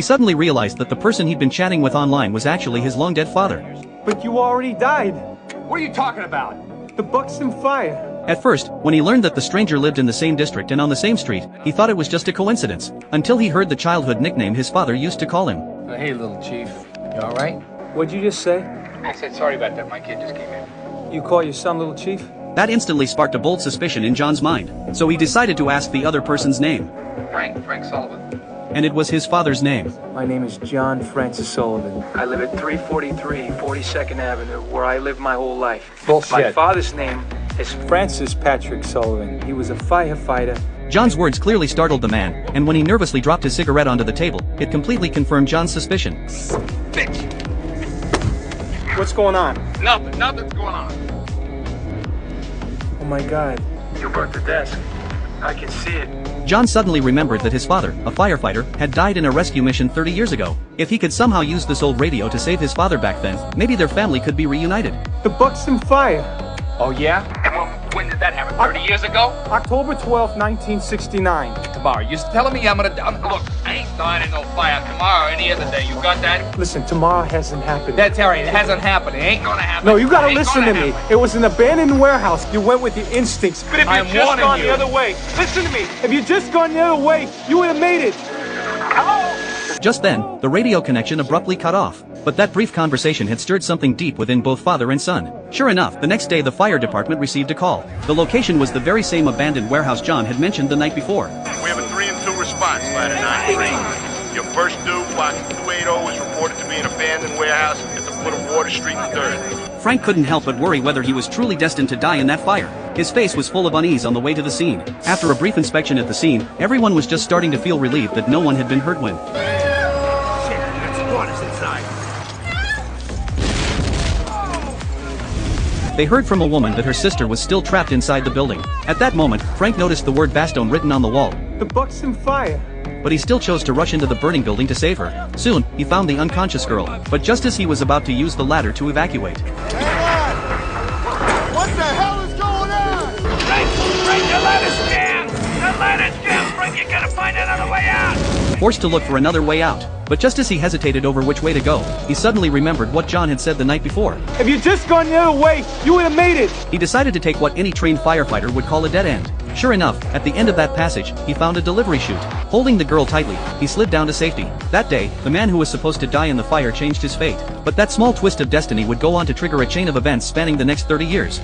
He suddenly realized that the person he'd been chatting with online was actually his long-dead father. But you already died. What are you talking about? The Buxton fire. At first, when he learned that the stranger lived in the same district and on the same street, he thought it was just a coincidence, until he heard the childhood nickname his father used to call him. Hey, little chief. You all right? What'd you just say? I said sorry about that. My kid just came in. You call your son Little Chief? That instantly sparked a bold suspicion in John's mind, so he decided to ask the other person's name. Frank Sullivan. And it was his father's name. My name is John Francis Sullivan. I live at 343 42nd Avenue, where I lived my whole life. Bullshit. My father's name is Francis Patrick Sullivan. He was a firefighter. John's words clearly startled the man, and when he nervously dropped his cigarette onto the table, it completely confirmed John's suspicion. Bitch. What's going on? Nothing's going on. Oh my God. You burnt the desk. I can see it. John suddenly remembered that his father, a firefighter, had died in a rescue mission 30 years ago. If he could somehow use this old radio to save his father back then, maybe their family could be reunited. The Buxton fire. Oh, yeah? And when did that happen? 30 years ago? October 12th, 1969. Tomorrow. You're telling me look, I ain't dying in no fire tomorrow or any other day. You got that? Listen, tomorrow hasn't happened. That's all right. It hasn't happened. It ain't gonna happen. No, you gotta It ain't listen to gonna me. happen. It was an abandoned warehouse. You went with your instincts. But if I'm you'd just warning gone you. the other way, listen to me. If you'd just gone the other way, you would have made it. Just then, the radio connection abruptly cut off. But that brief conversation had stirred something deep within both father and son. Sure enough, the next day the fire department received a call. The location was the very same abandoned warehouse John had mentioned the night before. We have a 3 and 2 response, ladder 93. Your first due, box 280, is reported to be an abandoned warehouse at the foot of Water Street and 3rd. Frank couldn't help but worry whether he was truly destined to die in that fire. His face was full of unease on the way to the scene. After a brief inspection at the scene, everyone was just starting to feel relieved that no one had been hurt when they heard from a woman that her sister was still trapped inside the building. At that moment, Frank noticed the word Bastogne written on the wall. The Buxton fire. But he still chose to rush into the burning building to save her. Soon, he found the unconscious girl, but just as he was about to use the ladder to evacuate. What the hell is going on? Frank, the ladder's jammed! The ladder's jammed! Frank, you gotta find another way out! Forced to look for another way out. But just as he hesitated over which way to go, he suddenly remembered what John had said the night before. If you'd just gone the other way, you would have made it. He decided to take what any trained firefighter would call a dead end. Sure enough, at the end of that passage, he found a delivery chute. Holding the girl tightly, he slid down to safety. That day, the man who was supposed to die in the fire changed his fate. But that small twist of destiny would go on to trigger a chain of events spanning the next 30 years.